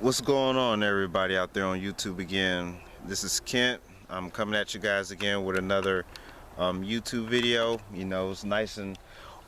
What's going on, everybody out there on YouTube again? This is Kent. I'm coming at you guys again with another YouTube video. You know, it's nice and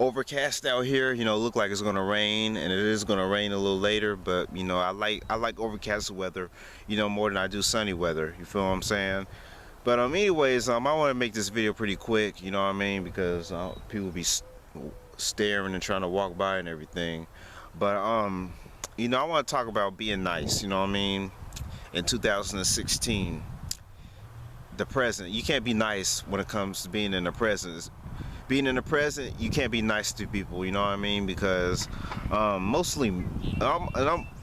overcast out here. You know, look like it's gonna rain, and it is gonna rain a little later. But you know, I like overcast weather, you know, more than I do sunny weather. You feel what I'm saying? But anyways, I want to make this video pretty quick. You know what I mean? Because people be staring and trying to walk by and everything. But you know, I want to talk about being nice, you know what I mean? In 2016, the present. You can't be nice when it comes to being in the present. Being in the present, you can't be nice to people, you know what I mean? Because mostly,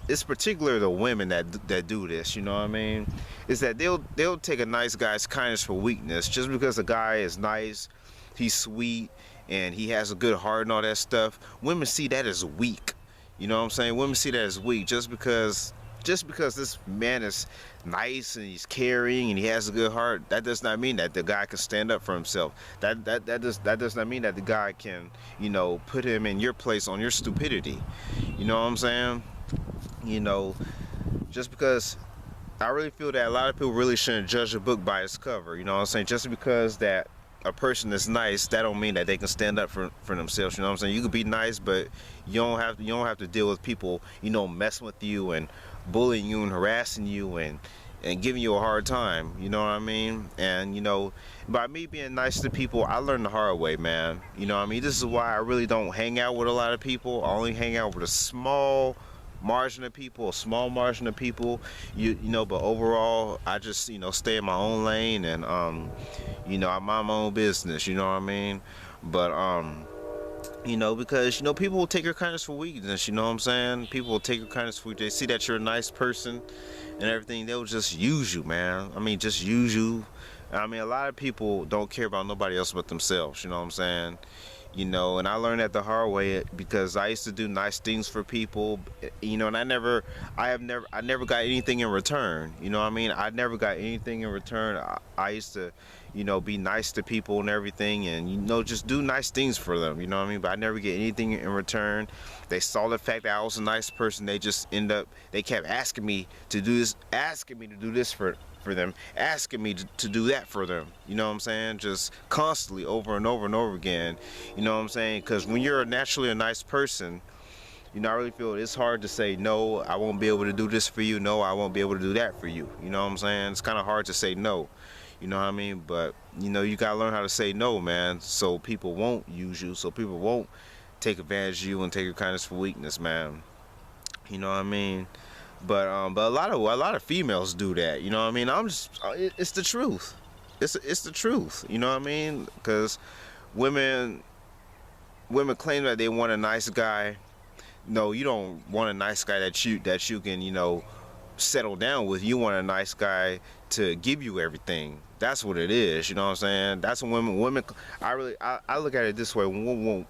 it's particular the women that do this, you know what I mean? Is that they'll take a nice guy's kindness for weakness. Just because a guy is nice, he's sweet, and he has a good heart and all that stuff, women see that as weak. You know what I'm saying? Women see that as weak. Just because this man is nice and he's caring and he has a good heart, that does not mean that the guy can stand up for himself. That does not mean that the guy can, you know, put him in your place on your stupidity. You know what I'm saying? You know, just because I really feel that a lot of people really shouldn't judge a book by its cover. You know what I'm saying? Just because that a person is nice, that don't mean that they can stand up for themselves. You know what I'm saying? You could be nice, but you don't have to deal with people, you know, messing with you and bullying you and harassing you and giving you a hard time. You know what I mean? And you know, by me being nice to people, I learned the hard way, man. You know what I mean? This is why I really don't hang out with a lot of people. I only hang out with a small margin of people, you know, but overall I just, you know, stay in my own lane, and you know, I mind my own business, you know what I mean? But you know, because, you know, people will take your kindness for weakness, you know what I'm saying? People will take your kindness for weakness. They see that you're a nice person and everything, they'll just use you, man. I mean, just use you. I mean, a lot of people don't care about nobody else but themselves, you know what I'm saying? You know, and I learned that the hard way, because I used to do nice things for people, you know, and I never got anything in return. You know what I mean? I never got anything in return. I used to, you know, be nice to people and everything, and, you know, just do nice things for them, you know what I mean? But I never get anything in return. They saw the fact that I was a nice person. They just they kept asking me to do this, for them, asking me to do that for them. You know what I'm saying? Just constantly, over and over and over again. You know what I'm saying? Because when you're naturally a nice person, you know, I really feel it's hard to say, no, I won't be able to do this for you. No, I won't be able to do that for you. You know what I'm saying? It's kind of hard to say no. You know what I mean? But, you know, you got to learn how to say no, man, so people won't use you, so people won't take advantage of you and take your kindness for weakness, man. You know what I mean? But a lot of females do that. You know what I mean? It's the truth. It's the truth. You know what I mean? Because women claim that they want a nice guy. No, you don't want a nice guy that you can, you know, settle down with. You want a nice guy to give you everything. That's what it is. You know what I'm saying? That's when women. I look at it this way: when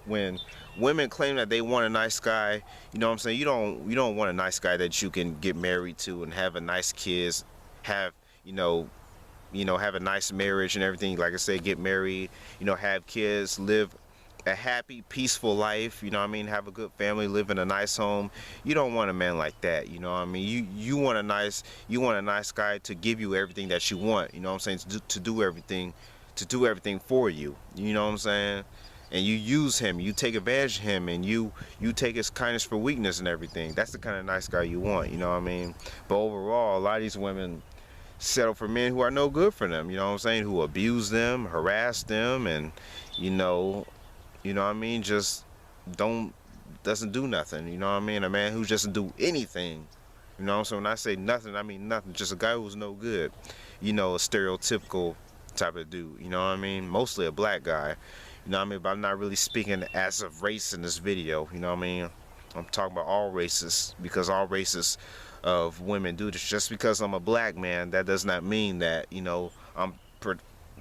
women claim that they want a nice guy, you know what I'm saying? You don't want a nice guy that you can get married to and have a nice kids, have have a nice marriage and everything. Like I said, get married, you know, have kids, live a happy, peaceful life, you know what I mean? Have a good family, live in a nice home. You don't want a man like that, you know what I mean? You want a nice guy to give you everything that you want, you know what I'm saying? To do everything for you, you know what I'm saying? And you use him, you take advantage of him, and you take his kindness for weakness and everything. That's the kind of nice guy you want, you know what I mean? But overall, a lot of these women settle for men who are no good for them, you know what I'm saying? Who abuse them, harass them, and you know what I mean, just doesn't do nothing, you know what I mean? A man who doesn't do anything, you know what I'm saying? When I say nothing, I mean nothing. Just a guy who's no good, you know, a stereotypical type of dude, you know what I mean? Mostly a black guy, you know what I mean? But I'm not really speaking as of race in this video, you know what I mean? I'm talking about all races, because all races of women do this. Just because I'm a black man, that does not mean that, you know, I'm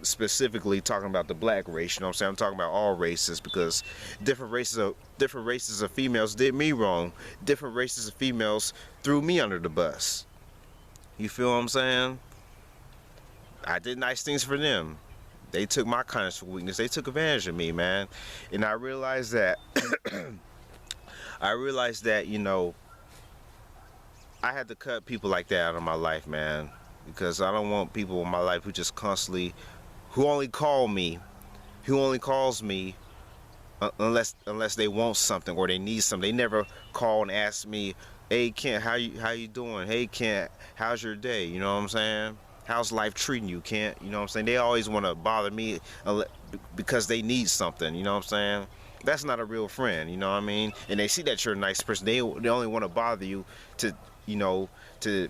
specifically talking about the black race, you know what I'm saying? I'm talking about all races, because different races of females did me wrong. Different races of females threw me under the bus. You feel what I'm saying? I did nice things for them. They took my kindness for weakness. They took advantage of me, man. And I realized that you know, I had to cut people like that out of my life, man, because I don't want people in my life who just constantly, who only call me, who only calls me unless they want something or they need something. They never call and ask me, "Hey Kent, how you doing? Hey Kent, how's your day?" You know what I'm saying? How's life treating you, Kent? You know what I'm saying? They always want to bother me because they need something. You know what I'm saying? That's not a real friend. You know what I mean? And they see that you're a nice person. They only want to bother you to you know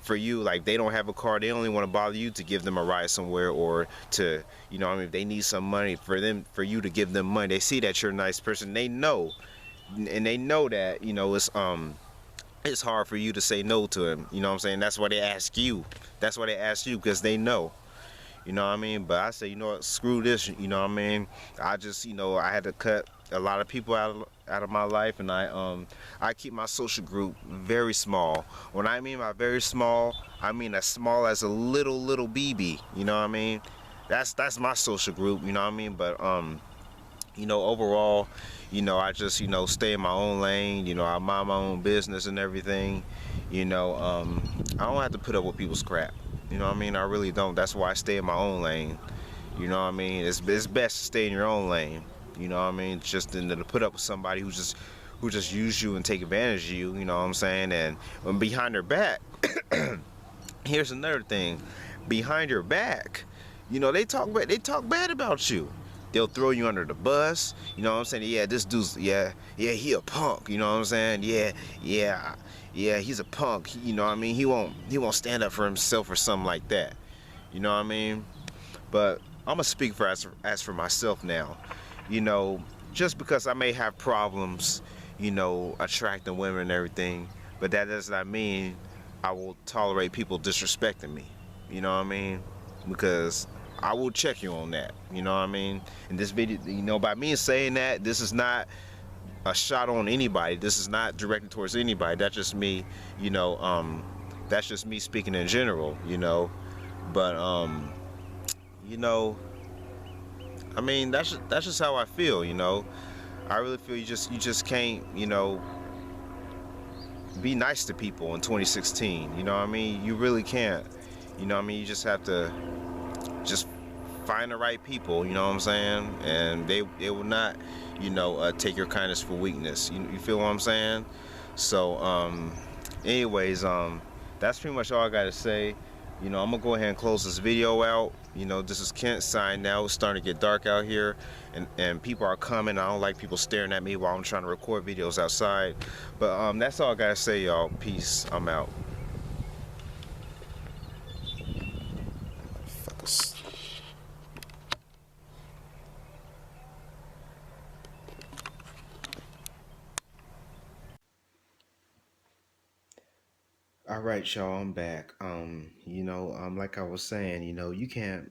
for you, like they don't have a car, they only want to bother you to give them a ride somewhere, or to, you know what I mean, if they need some money for you to give them money. They see that you're a nice person, they know, and they know that, it's hard for you to say no to them. You know what I'm saying? That's why they ask you. That's why they ask you, because they know. You know what I mean? But I say, you know what, screw this, you know what I mean? I just, I had to cut a lot of people out of my life, and I keep my social group very small. When I mean by very small, I mean as small as a little BB, you know what I mean? That's my social group, you know what I mean? But overall, I just, stay in my own lane, I mind my own business and everything. I don't have to put up with people's crap. You know what I mean? I really don't. That's why I stay in my own lane. You know what I mean? It's best to stay in your own lane. You know what I mean? Just to put up with somebody who just use you and take advantage of you. You know what I'm saying? And when behind their back, here's another thing. Behind your back, they talk bad about you. They'll throw you under the bus. You know what I'm saying? Yeah, this dude's, yeah, he a punk. You know what I'm saying? Yeah, yeah, he's a punk. You know what I mean? He won't stand up for himself or something like that. You know what I mean? But I'm gonna speak for as for myself now. You know, just because I may have problems, attracting women and everything, but that does not mean I will tolerate people disrespecting me. You know what I mean? Because I will check you on that. You know what I mean? In this video, by me saying that, this is not a shot on anybody. This is not directed towards anybody. That's just me. You know, that's just me speaking in general. But you know, I mean, that's just how I feel. I really feel you just can't, be nice to people in 2016. You know what I mean? You really can't. You know what I mean? You just have to just find the right people. You know what I'm saying? And they will not, take your kindness for weakness. You feel what I'm saying? So, anyways, that's pretty much all I gotta say. I'm gonna go ahead and close this video out. This is Kent signing out. It's starting to get dark out here, and people are coming. I don't like people staring at me while I'm trying to record videos outside. But that's all I gotta say, y'all. Peace. I'm out. Fuckers. All right, y'all. I'm back. Like I was saying, you can't,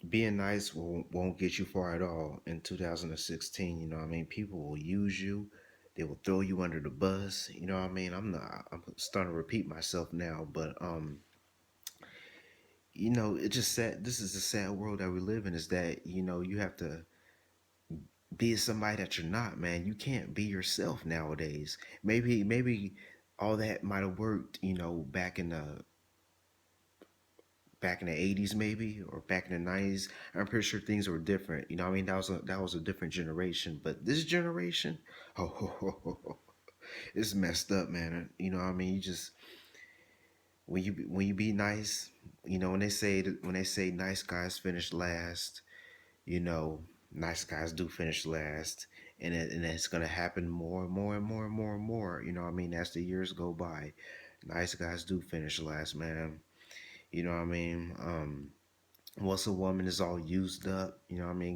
being nice won't get you far at all in 2016. You know what I mean? People will use you. They will throw you under the bus. You know what I mean? I'm starting to repeat myself now, but it just sad. This is the sad world that we live in, is that, you have to be somebody that you're not, man. You can't be yourself nowadays. Maybe all that might have worked, back in the 80s, maybe, or back in the 90s. I'm pretty sure things were different. I mean, that was a different generation. But this generation, oh, it's messed up, man. What I mean? You just, when you be nice, when they say nice guys finish last, you know, nice guys do finish last, and it's gonna happen more and more and more and more and more. You know what I mean? As the years go by, nice guys do finish last, man. You know what I mean? Once a woman is all used up,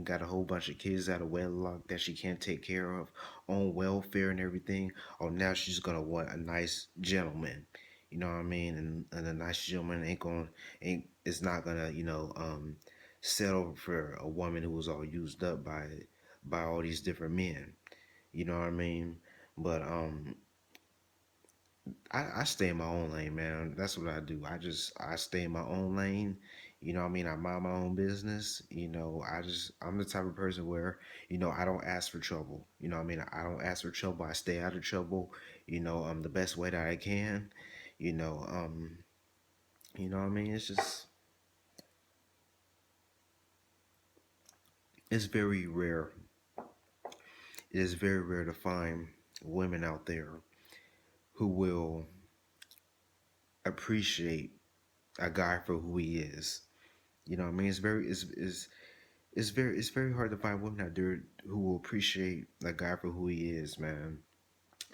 got a whole bunch of kids out of wedlock that she can't take care of, on welfare and everything. Oh, now she's gonna want a nice gentleman. You know what I mean? And a nice gentleman ain't is not gonna, settle for a woman who was all used up by all these different men. You know what I mean? But I stay in my own lane, man. That's what I do. I stay in my own lane. You know what I mean? I mind my own business. I'm the type of person where, I don't ask for trouble. You know what I mean? I don't ask for trouble. I stay out of trouble. the best way that I can. You know, what I mean? It's very rare. It is very rare to find women out there who will appreciate a guy for who he is. You know what I mean? It's very hard to find women out there who will appreciate a guy for who he is, man.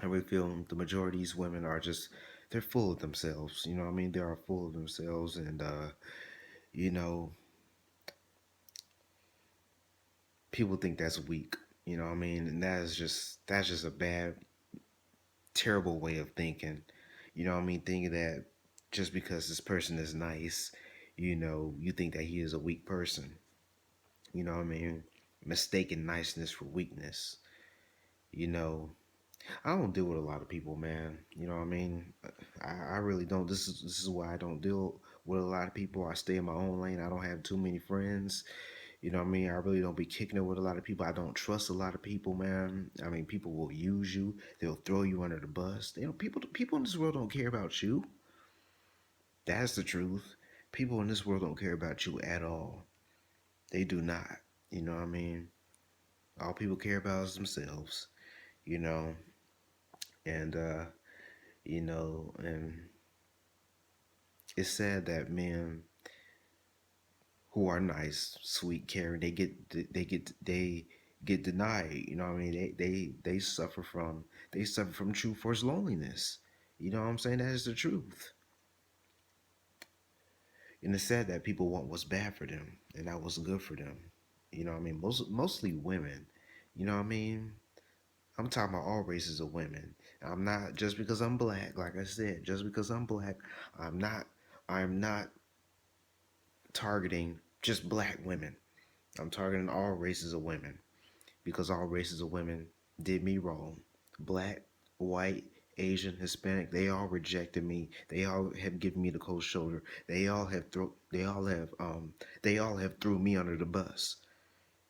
I really feel the majority of these women are just they're full of themselves. You know what I mean? They are full of themselves, and you know, people think that's weak. You know what I mean? And that's just a bad, terrible way of thinking. You know what I mean? Thinking that just because this person is nice, you think that he is a weak person. You know what I mean? Mistaking niceness for weakness. You know, I don't deal with a lot of people, man. You know what I mean? I really don't. This is why I don't deal with a lot of people. I stay in my own lane. I don't have too many friends. You know what I mean? I really don't be kicking it with a lot of people. I don't trust a lot of people, man. I mean, people will use you. They'll throw you under the bus. People in this world don't care about you. That's the truth. People in this world don't care about you at all. They do not. You know what I mean? All people care about is themselves. You know, and and it's sad that men who are nice, sweet, caring, they get denied. You know what I mean? They suffer from true forced loneliness. You know what I'm saying? That is the truth. And it's sad that people want what's bad for them and not what's good for them. You know what I mean? Mostly women. You know what I mean? I'm talking about all races of women. I'm not just because I'm black, like I said, just because I'm black, I'm not I'm not targeting just black women. I'm targeting all races of women because all races of women did me wrong. Black, white, Asian, Hispanic, they all rejected me. They all have given me the cold shoulder. They all have threw me under the bus.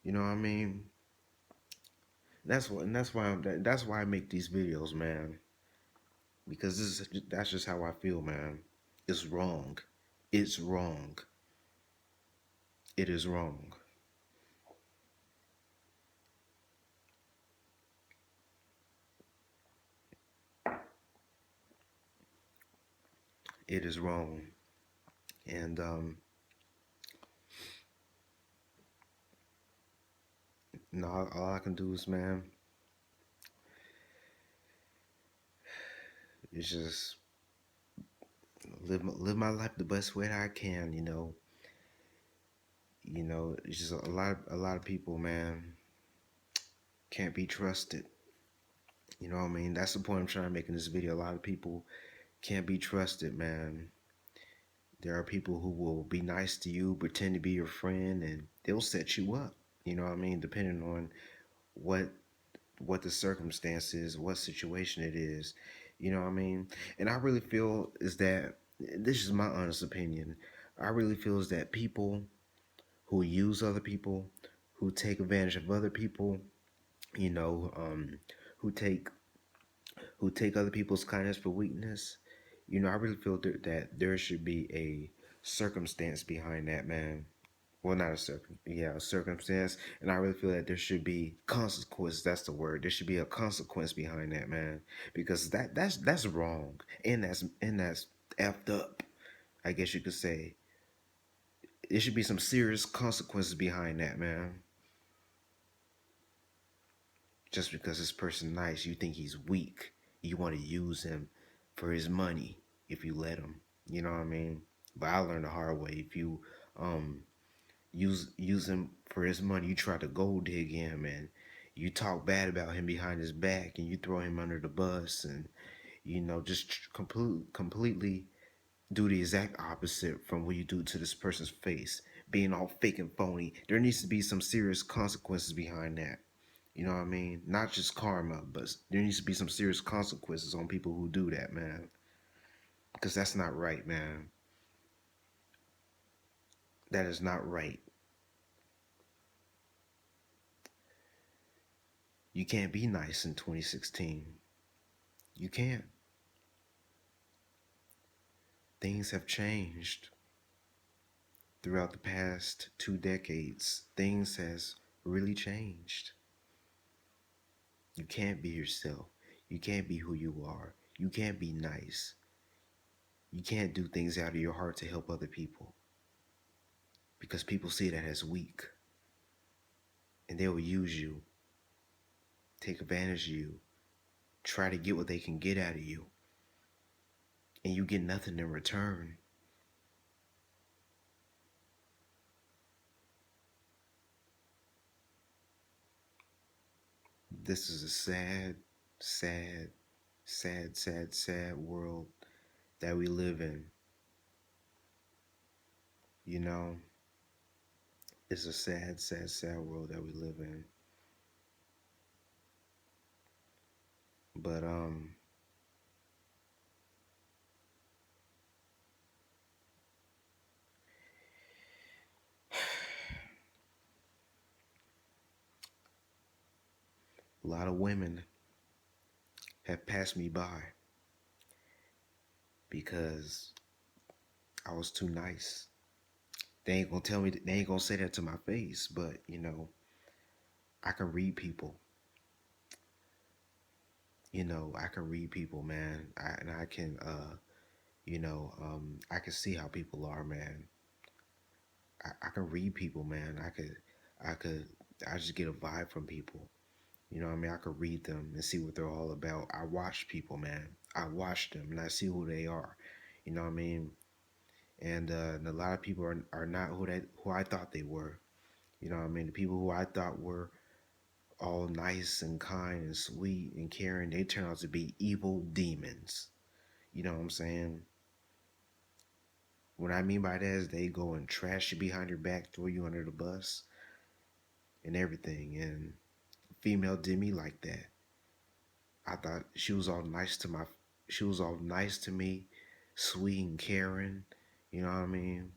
You know what I mean? That's why I make these videos, man. Because that's just how I feel, man. It's wrong. It's wrong. It is wrong. It is wrong. And no, all I can do is, man, is just live my life the best way that I can. It's just a lot of people, man, can't be trusted. You know what I mean? That's the point I'm trying to make in this video. A lot of people can't be trusted, man. There are people who will be nice to you, pretend to be your friend, and they'll set you up. You know what I mean? Depending on what what the circumstance is, what situation it is. You know what I mean? And I really feel is that this is my honest opinion. I really feel is that people who use other people, who take advantage of other people, you know, who take other people's kindness for weakness. I really feel that there should be a circumstance behind that, man. Well, not a circumstance, and I really feel that there should be consequence. That's the word. There should be a consequence behind that, man, because that's wrong, and that's effed up. I guess you could say there should be some serious consequences behind that, man. Just because this person nice, you think he's weak. You want to use him for his money if you let him. You know what I mean? But I learned the hard way. If you um use him for his money, you try to gold dig him and you talk bad about him behind his back and you throw him under the bus and just completely do the exact opposite from what you do to this person's face, being all fake and phony. There needs to be some serious consequences behind that. You know what I mean? Not just karma, but there needs to be some serious consequences on people who do that, man. Because that's not right, man. That is not right. You can't be nice in 2016. You can't. Things have changed throughout the past 2 decades. Things has really changed. You can't be yourself. You can't be who you are. You can't be nice. You can't do things out of your heart to help other people because people see that as weak and they will use you, take advantage of you, try to get what they can get out of you, and you get nothing in return. This is a sad, sad, sad, sad, sad world that we live in. You know, it's a sad, sad, sad world that we live in. But a lot of women have passed me by because I was too nice. They ain't gonna tell me, they ain't gonna say that to my face, but I can read people. I can read people, man. And I can, I can see how people are, man. I can read people, man. I could, I just get a vibe from people. You know what I mean? I could read them and see what they're all about. I watch people, man. I watch them and I see who they are. You know what I mean? And a lot of people are not who I thought they were. You know what I mean? The people who I thought were all nice and kind and sweet and caring, they turn out to be evil demons. You know what I'm saying? What I mean by that is they go and trash you behind your back, throw you under the bus, and everything. And female did me like that. I thought she was all nice to me, sweet and caring. You know what I mean?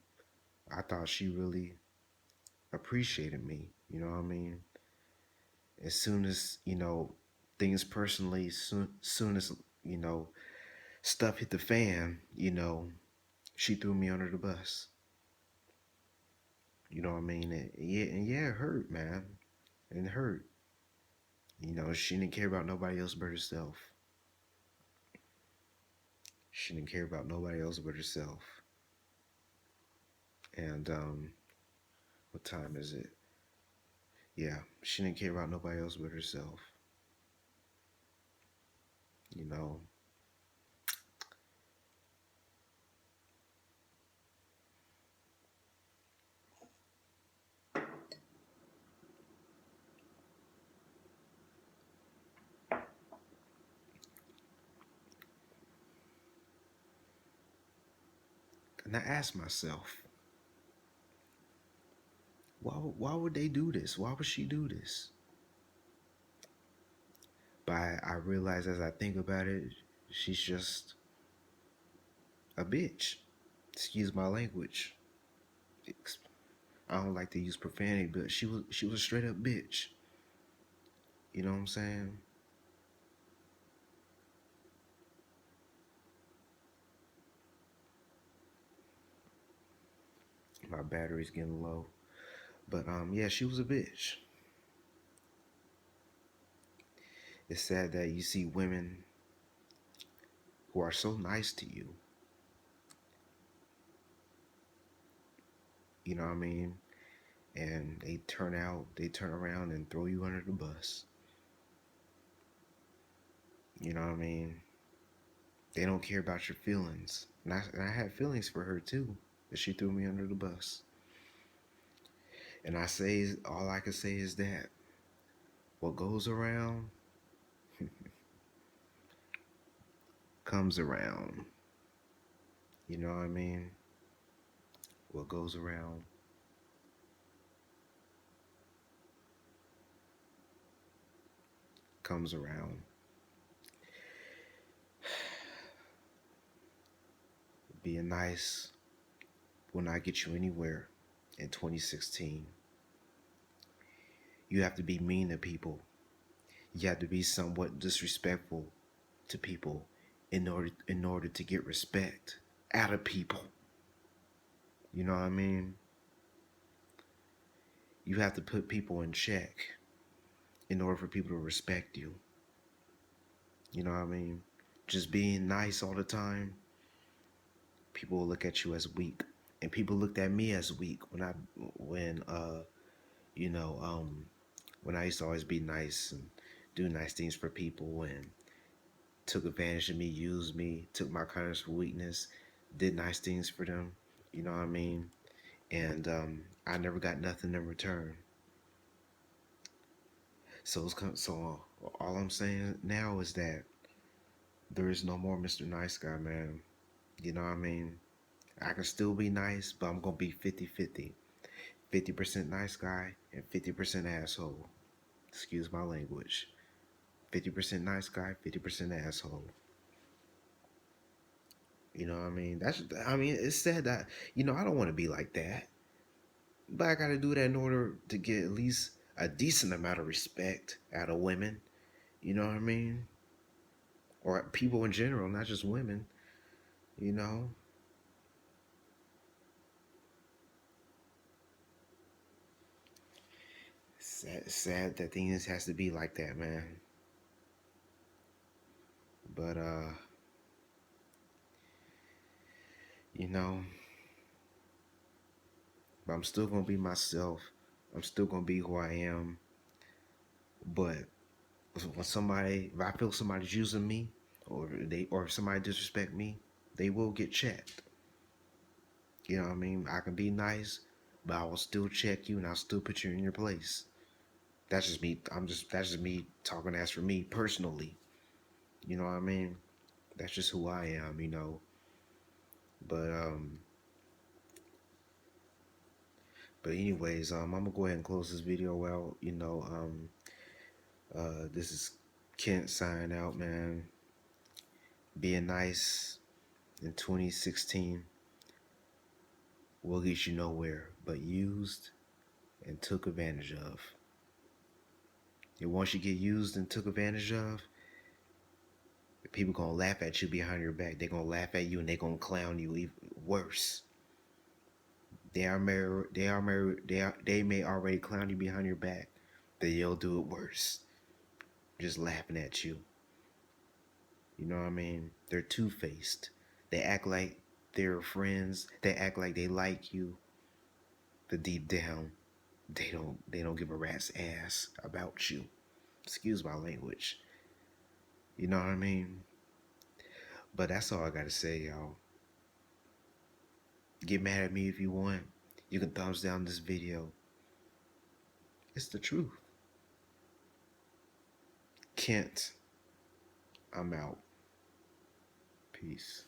I thought she really appreciated me. You know what I mean? As soon as things personally, soon as stuff hit the fan, she threw me under the bus. You know what I mean? And yeah, it hurt, man. It hurt. She didn't care about nobody else but herself. She didn't care about nobody else but herself. And what time is it? Yeah, she didn't care about nobody else but herself. You know. And I asked myself, why would they do this? Why would she do this? But I realize as I think about it, she's just a bitch. Excuse my language. I don't like to use profanity, but she was a straight up bitch. You know what I'm saying? My battery's getting low. But yeah, she was a bitch. It's sad that you see women who are so nice to you. You know what I mean? And they turn around and throw you under the bus. You know what I mean? They don't care about your feelings. And I had feelings for her too, but she threw me under the bus. And all I can say is that what goes around comes around. You know what I mean? What goes around comes around. Being nice will not get you anywhere in 2016. You have to be mean to people. You have to be somewhat disrespectful to people in order to get respect out of people. You know what I mean? You have to put people in check in order for people to respect you. You know what I mean? Just being nice all the time, people will look at you as weak. And people looked at me as weak when you know, when I used to always be nice and do nice things for people and took advantage of me, used me, took my kindness for weakness, did nice things for them. You know what I mean? And I never got nothing in return. So all I'm saying now is that there is no more Mr. Nice Guy, man. You know what I mean? I can still be nice, but I'm going to be 50-50. 50% nice guy and 50% asshole. Excuse my language. 50% nice guy, 50% asshole. You know what I mean? It's sad that, I don't want to be like that. But I got to do that in order to get at least a decent amount of respect out of women. You know what I mean? Or people in general, not just women. You know? Sad that things has to be like that, man. But you know, but I'm still gonna be myself. I'm still gonna be who I am. But if I feel somebody's using me, or if somebody disrespect me, they will get checked. You know what I mean? I can be nice, but I will still check you and I'll still put you in your place. That's just me. That's just me talking as for me personally. You know what I mean? That's just who I am. But anyways, I'm gonna go ahead and close this video out. This is Kent signing out, man. Being nice in 2016 will get you nowhere, but used and took advantage of. And once you get used and took advantage of, people gonna laugh at you behind your back. They're gonna laugh at you and they're gonna clown you even worse. They may already clown you behind your back, but they'll do it worse. Just laughing at you. You know what I mean? They're two-faced. They act like they're friends. They act like they like you. But deep down, they don't give a rat's ass about you. Excuse my language. You know what I mean? But that's all I gotta say, y'all. Get mad at me if you want. You can thumbs down this video. It's the truth. Kent, I'm out. Peace.